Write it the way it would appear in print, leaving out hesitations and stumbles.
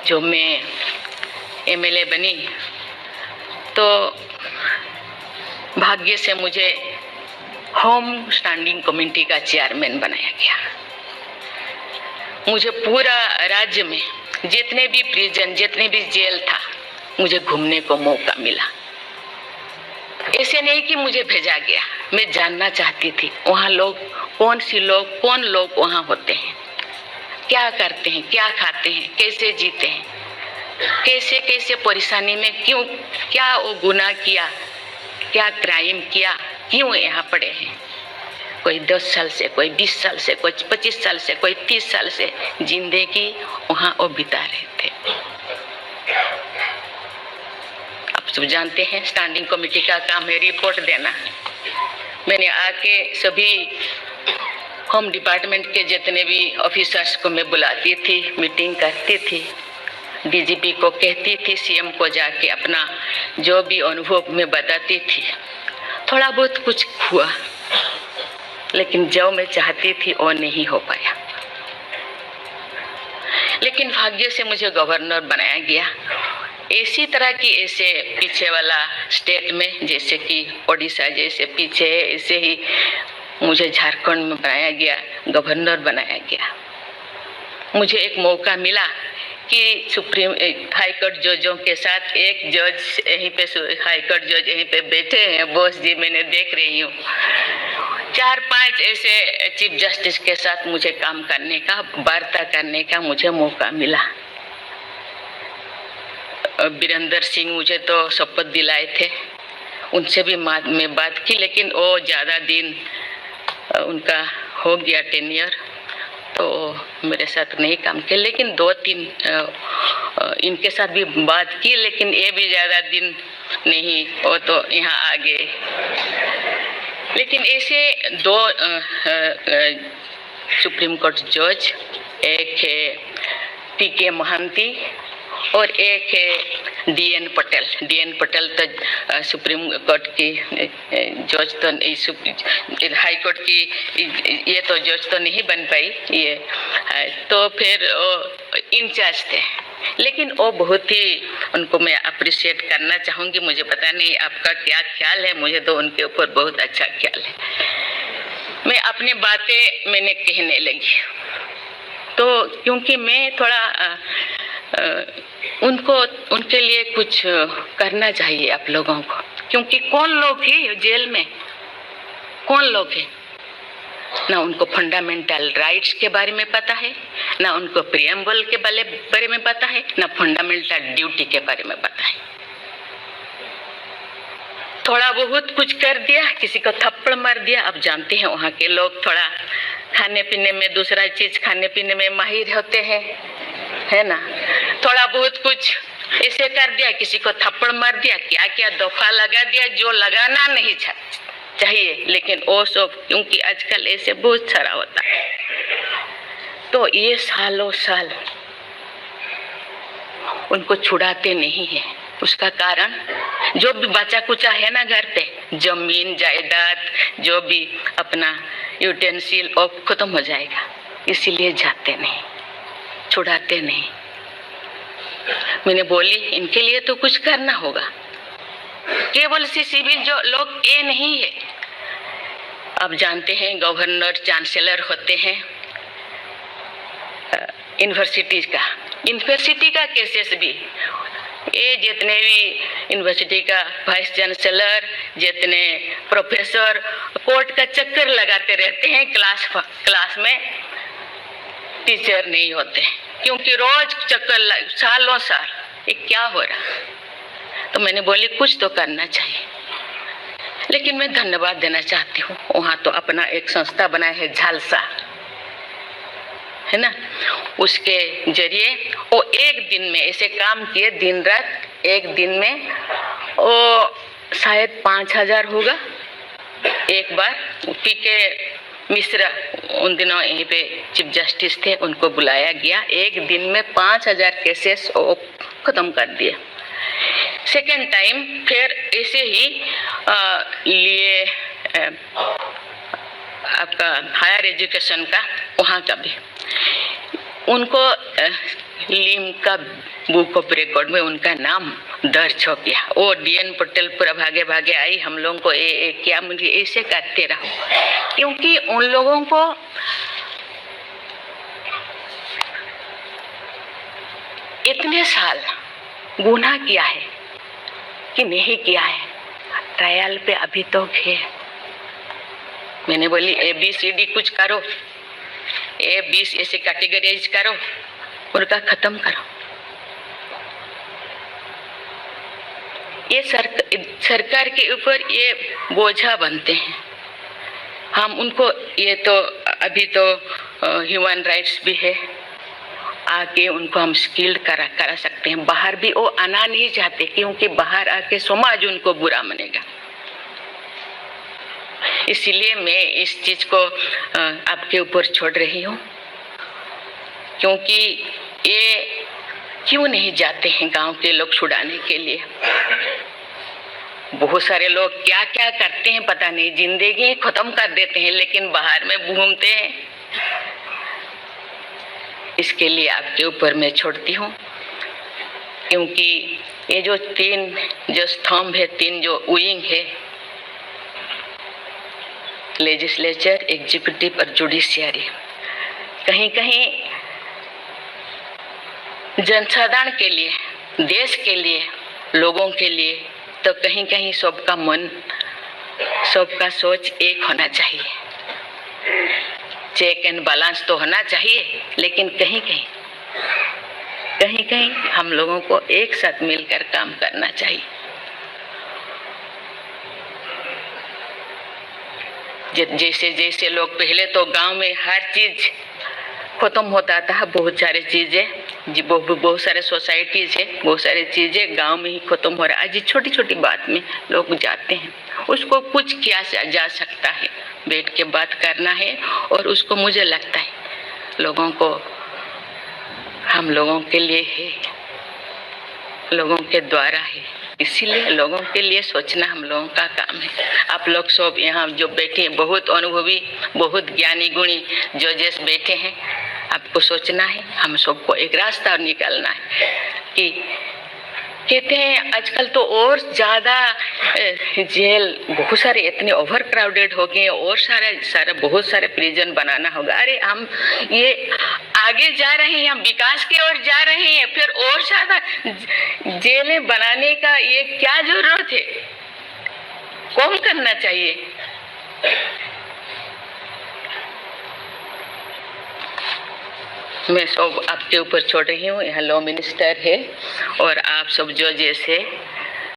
जो मैं एमएलए बनी तो भाग्य से मुझे होम स्टैंडिंग कमेटी का चेयरमैन बनाया गया। मुझे पूरा राज्य में जितने भी प्रिजन, जितने भी जेल था, मुझे घूमने को मौका मिला। ऐसे नहीं कि मुझे भेजा गया, मैं जानना चाहती थी वहाँ लोग कौन लोग वहाँ होते हैं, क्या करते हैं, क्या खाते हैं, कैसे जीते हैं, कैसे कैसे परेशानी में, क्यों, क्या वो गुनाह किया, क्या क्राइम किया, क्यों यहाँ पड़े हैं। कोई 10 साल से, कोई 20 साल से, कोई 25 साल से, कोई 30 साल से जिंदगी वहाँ वो बिता रहे थे। आप सब जानते हैं स्टैंडिंग कमेटी का काम है रिपोर्ट देना। मैंने आके सभी होम डिपार्टमेंट के जितने भी ऑफिसर्स को मैं बुलाती थी, मीटिंग करती थी, डीजीपी को कहती थी, सीएम को जाके अपना जो भी अनुभव मैं बताती थी। थोड़ा बहुत कुछ हुआ, लेकिन जो मैं चाहती थी वो नहीं हो पाया। लेकिन भाग्य से मुझे गवर्नर बनाया गया। इसी तरह की ऐसे पीछे वाला स्टेट में, जैसे कि ओडिशा जैसे पीछे है, ऐसे ही मुझे झारखंड में बनाया गया, गवर्नर बनाया गया। मुझे एक मौका मिला कि सुप्रीम हाई कोर्ट जजों के साथ एक जज यहीं पे, हाई कोर्ट जज यहीं पे बैठे हैं, बॉस जी मैंने देख रही हूँ, 4-5 ऐसे चीफ जस्टिस के साथ मुझे काम करने का, वार्ता करने का मुझे मौका मिला। वीरेंद्र सिंह मुझे तो शपथ दिलाए थे, उनसे भी मैं बात की, लेकिन वो ज़्यादा दिन उनका हो गया टेन्योर, तो मेरे साथ नहीं काम किया। लेकिन 2-3 इनके साथ भी बात की, लेकिन ये भी ज़्यादा दिन नहीं, वो तो यहाँ आ गए। लेकिन ऐसे 2 सुप्रीम कोर्ट जज, एक है टीके महांती और एक है डीएन पटेल। डीएन पटेल तो सुप्रीम कोर्ट की जज तो, हाई कोर्ट की ये तो जज तो नहीं बन पाई ये, तो फिर इंचार्ज थे। लेकिन वो बहुत ही, उनको मैं अप्रिशिएट करना चाहूँगी। मुझे पता नहीं आपका क्या ख्याल है, मुझे तो उनके ऊपर बहुत अच्छा ख्याल है। मैं अपनी बातें मैंने कहने लगी, तो क्योंकि मैं थोड़ा उनके लिए कुछ करना चाहिए आप लोगों को, क्योंकि कौन लोग हैं जेल में, कौन लोग हैं, ना उनको फंडामेंटल राइट्स के बारे में पता है, ना उनको प्रियम्बल के बारे में पता है, ना फंडामेंटल ड्यूटी के बारे में पता है। थोड़ा बहुत कुछ कर दिया, किसी को थप्पड़ मार दिया। आप जानते हैं वहाँ के लोग थोड़ा खाने पीने में, दूसरा चीज खाने पीने में माहिर होते हैं, है ना। थोड़ा बहुत कुछ ऐसे कर दिया, किसी को थप्पड़ मार दिया, क्या क्या दफा लगा दिया जो लगाना नहीं चाहिए, लेकिन वो सब, क्योंकि आजकल ऐसे बहुत सारा होता है, तो ये सालों साल उनको छुड़ाते नहीं है। उसका कारण जो भी बचा कुचा है ना घर पे, जमीन जायदाद जो भी अपना यूटेंसिल, वो खत्म हो जाएगा, इसीलिए जाते नहीं, छुड़ाते नहीं। मैंने बोली इनके लिए तो कुछ करना होगा। केवल से सिविल जो लोग ये नहीं है, आप जानते हैं गवर्नर चांसलर होते हैं यूनिवर्सिटी का केसेस भी, ये जितने भी यूनिवर्सिटी का वाइस चांसलर, जितने प्रोफेसर कोर्ट का चक्कर लगाते रहते हैं, क्लास में टीचर नहीं होते, क्योंकि रोज चक्कर सालों साल, ये क्या हो रहा। तो मैंने बोली कुछ तो करना चाहिए। लेकिन मैं धन्यवाद देना चाहती हूँ, वहाँ तो अपना एक संस्था बनाया है झालसा, है ना, उसके जरिए वो एक दिन में ऐसे काम किए, दिन रात, एक दिन में वो शायद 5000 होगा। एक बार पीके मिश्रा उन दिनों यहीं पे चीफ जस्टिस थे, उनको बुलाया गया, एक दिन में 5000 केसेस वो खत्म कर दिए। सेकेंड टाइम फिर ऐसे ही लिए आपका हायर एजुकेशन का, वहाँ का भी उनको लीम का बुक ऑफ रिकॉर्ड में उनका नाम दर्ज हो गया। वो DN पटेल पूरा भागे भागे आई, हम लोगों को क्या मुझे ऐसे करते रहो, क्योंकि उन लोगों को इतने साल गुनाह किया है कि नहीं किया है, ट्रायल पे अभी तो है। मैंने बोली ABCD कुछ करो, A20 ऐसे कैटेगराइज करो, उनका खत्म करो। ये सरकार के ऊपर ये बोझा बनते हैं। हम उनको ये तो अभी तो ह्यूमन राइट्स भी है, आके उनको हम स्किल्ड करा सकते हैं। बाहर भी वो आना नहीं चाहते, क्योंकि बाहर आके समाज उनको बुरा मानेगा। इसीलिए मैं इस चीज को आपके ऊपर छोड़ रही हूँ, क्योंकि ये क्यों नहीं जाते हैं गांव के लोग छुड़ाने के लिए। बहुत सारे लोग क्या क्या करते हैं पता नहीं, जिंदगी खत्म कर देते हैं, लेकिन बाहर में घूमते हैं। इसके लिए आपके ऊपर मैं छोड़ती हूँ, क्योंकि ये जो तीन जो स्तंभ है, तीन जो विंग है, लेजिस्लेचर, एग्जीक्यूटिव और जुडिशियरी, कहीं कहीं जनसाधारण के लिए, देश के लिए, लोगों के लिए, तो कहीं कहीं सबका मन, सबका सोच एक होना चाहिए। चेक एंड बैलेंस तो होना चाहिए, लेकिन कहीं कहीं हम लोगों को एक साथ मिलकर काम करना चाहिए। जैसे जैसे लोग पहले तो गांव में हर चीज खत्म होता था, बहुत सारी चीजें जी, बहुत सारे सोसाइटीज है, बहुत सारी चीजें गांव में ही खत्म हो रहा है। आज छोटी छोटी बात में लोग जाते हैं, उसको कुछ किया जा सकता है, बैठ के बात करना है। और उसको मुझे लगता है लोगों को, हम लोगों के लिए है, लोगों के द्वारा है, इसीलिए लोगों के लिए सोचना हम लोगों का काम है। आप लोग सब यहाँ जो बैठे हैं, बहुत अनुभवी, बहुत ज्ञानी गुणी जजेस बैठे हैं, आपको सोचना है, हम सबको एक रास्ता निकालना है। कि कहते हैं आजकल तो और ज्यादा जेल, बहुत सारे इतने ओवर क्राउडेड हो गए, और बहुत सारे प्रिजन बनाना होगा। अरे हम ये आगे जा रहे हैं, हम विकास की ओर जा रहे हैं, फिर और ज्यादा जेलें बनाने का ये क्या जरूरत है? कम करना चाहिए। मैं सब आपके ऊपर छोड़ रही हूँ। यहाँ लॉ मिनिस्टर है और आप सब जजेस है,